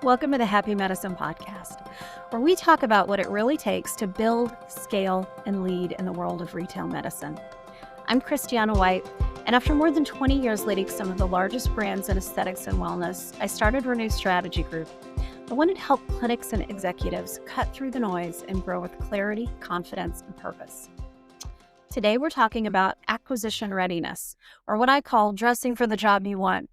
Welcome to the Happy Medicine Podcast, where we talk about what it really takes to build, scale, and lead in the world of retail medicine. I'm Christiana White, and after more than 20 years leading some of the largest brands in aesthetics and wellness, I started Renew Strategy Group. I wanted to help clinics and executives cut through the noise and grow with clarity, confidence, and purpose. Today, we're talking about acquisition readiness, or what I call dressing for the job you want.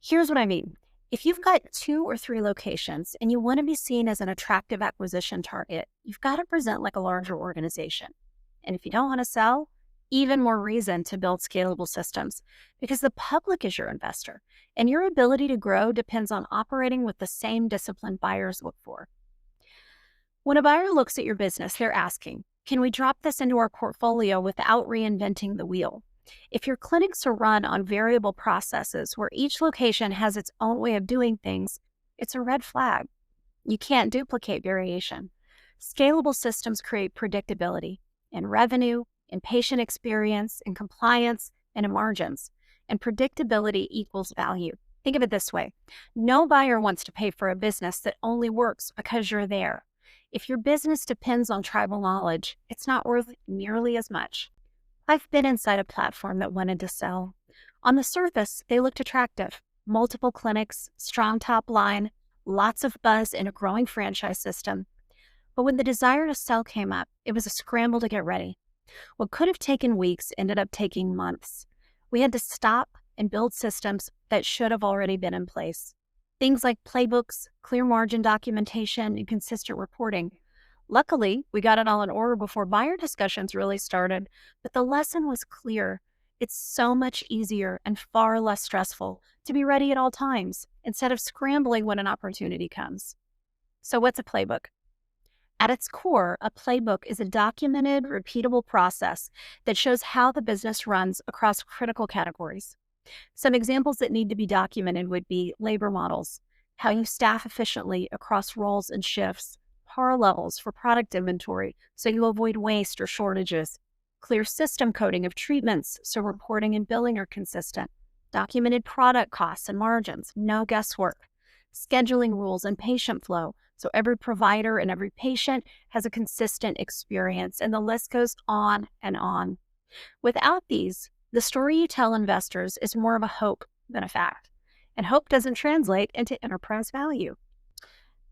Here's what I mean. If you've got 2 or 3 locations and you want to be seen as an attractive acquisition target, you've got to present like a larger organization. And if you don't want to sell, even more reason to build scalable systems, because the public is your investor and your ability to grow depends on operating with the same discipline buyers look for. When a buyer looks at your business, they're asking, can we drop this into our portfolio without reinventing the wheel? If your clinics are run on variable processes where each location has its own way of doing things, it's a red flag. You can't duplicate variation. Scalable systems create predictability in revenue, in patient experience, in compliance, and in margins. And predictability equals value. Think of it this way. No buyer wants to pay for a business that only works because you're there. If your business depends on tribal knowledge, it's not worth nearly as much. I've been inside a platform that wanted to sell. On the surface, they looked attractive. Multiple clinics, strong top line, lots of buzz in a growing franchise system. But when the desire to sell came up, it was a scramble to get ready. What could have taken weeks ended up taking months. We had to stop and build systems that should have already been in place. Things like playbooks, clear margin documentation, and consistent reporting. Luckily, we got it all in order before buyer discussions really started, but the lesson was clear. It's so much easier and far less stressful to be ready at all times instead of scrambling when an opportunity comes. So what's a playbook? At its core, a playbook is a documented, repeatable process that shows how the business runs across critical categories. Some examples that need to be documented would be labor models, how you staff efficiently across roles and shifts, par levels for product inventory so you avoid waste or shortages, clear system coding of treatments so reporting and billing are consistent, documented product costs and margins, no guesswork, scheduling rules and patient flow so every provider and every patient has a consistent experience, and the list goes on and on. Without these, the story you tell investors is more of a hope than a fact, and hope doesn't translate into enterprise value.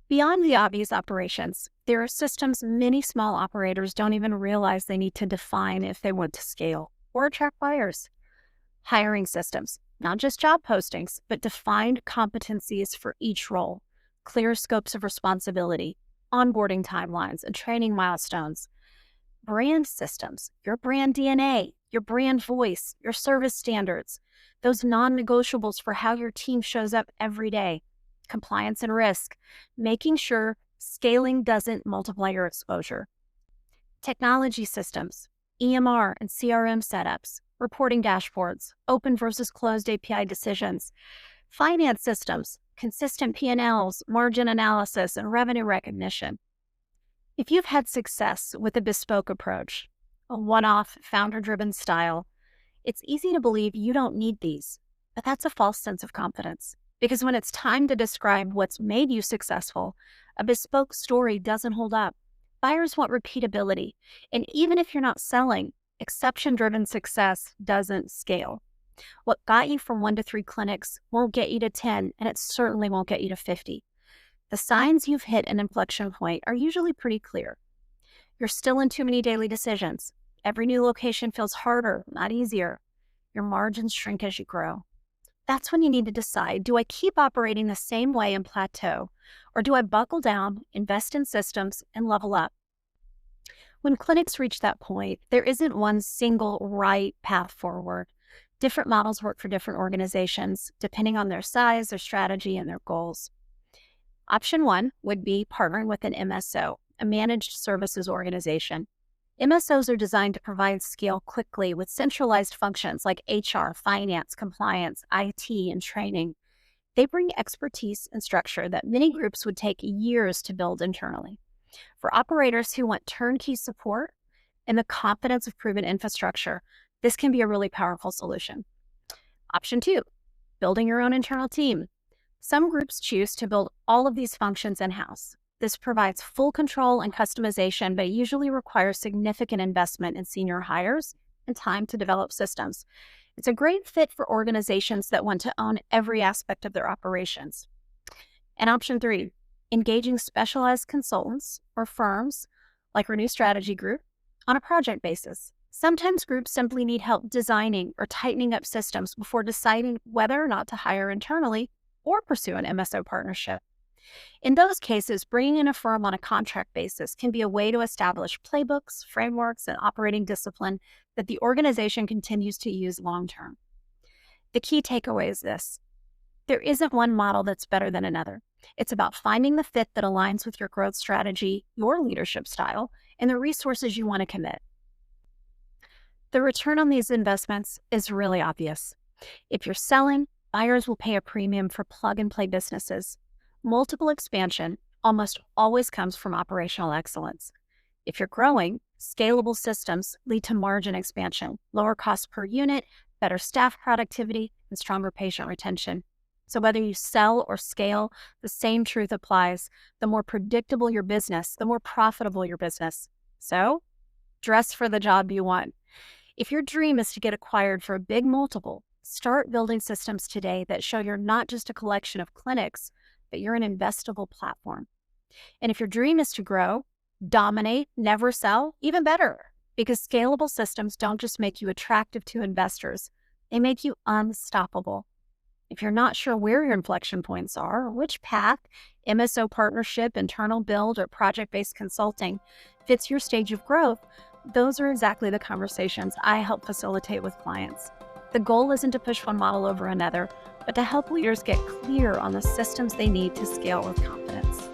Beyond the obvious operations, there are systems many small operators don't even realize they need to define if they want to scale or attract buyers. Hiring systems, not just job postings, but defined competencies for each role, clear scopes of responsibility, onboarding timelines, and training milestones. Brand systems, your brand DNA, your brand voice, your service standards, those non-negotiables for how your team shows up every day. Compliance and risk, making sure scaling doesn't multiply your exposure. Technology systems, EMR and CRM setups, reporting dashboards, open versus closed API decisions. Finance systems, consistent P&Ls, margin analysis, and revenue recognition. If you've had success with a bespoke approach, a one-off, founder-driven style, it's easy to believe you don't need these, but that's a false sense of confidence. Because when it's time to describe what's made you successful, a bespoke story doesn't hold up. Buyers want repeatability. And even if you're not selling, exception-driven success doesn't scale. What got you from 1 to 3 clinics won't get you to 10, and it certainly won't get you to 50. The signs you've hit an inflection point are usually pretty clear. You're still in too many daily decisions. Every new location feels harder, not easier. Your margins shrink as you grow. That's when you need to decide, do I keep operating the same way and plateau, or do I buckle down, invest in systems, and level up? When clinics reach that point, there isn't one single right path forward. Different models work for different organizations, depending on their size, their strategy, and their goals. Option 1 would be partnering with an MSO, a managed services organization. MSOs are designed to provide scale quickly with centralized functions like HR, finance, compliance, IT, and training. They bring expertise and structure that many groups would take years to build internally. For operators who want turnkey support and the confidence of proven infrastructure, this can be a really powerful solution. Option 2, building your own internal team. Some groups choose to build all of these functions in-house. This provides full control and customization, but it usually requires significant investment in senior hires and time to develop systems. It's a great fit for organizations that want to own every aspect of their operations. And option 3, engaging specialized consultants or firms like Renew Strategy Group on a project basis. Sometimes groups simply need help designing or tightening up systems before deciding whether or not to hire internally or pursue an MSO partnership. In those cases, bringing in a firm on a contract basis can be a way to establish playbooks, frameworks, and operating discipline that the organization continues to use long-term. The key takeaway is this: there isn't one model that's better than another. It's about finding the fit that aligns with your growth strategy, your leadership style, and the resources you want to commit. The return on these investments is really obvious. If you're selling, buyers will pay a premium for plug-and-play businesses. Multiple expansion almost always comes from operational excellence. If you're growing, scalable systems lead to margin expansion, lower cost per unit, better staff productivity, and stronger patient retention. So whether you sell or scale, the same truth applies. The more predictable your business, the more profitable your business. So dress for the job you want. If your dream is to get acquired for a big multiple, start building systems today that show you're not just a collection of clinics, but you're an investable platform. And if your dream is to grow, dominate, never sell, even better, because scalable systems don't just make you attractive to investors, they make you unstoppable. If you're not sure where your inflection points are, or which path, MSO partnership, internal build, or project-based consulting, fits your stage of growth, those are exactly the conversations I help facilitate with clients. The goal isn't to push one model over another, but to help leaders get clear on the systems they need to scale with confidence.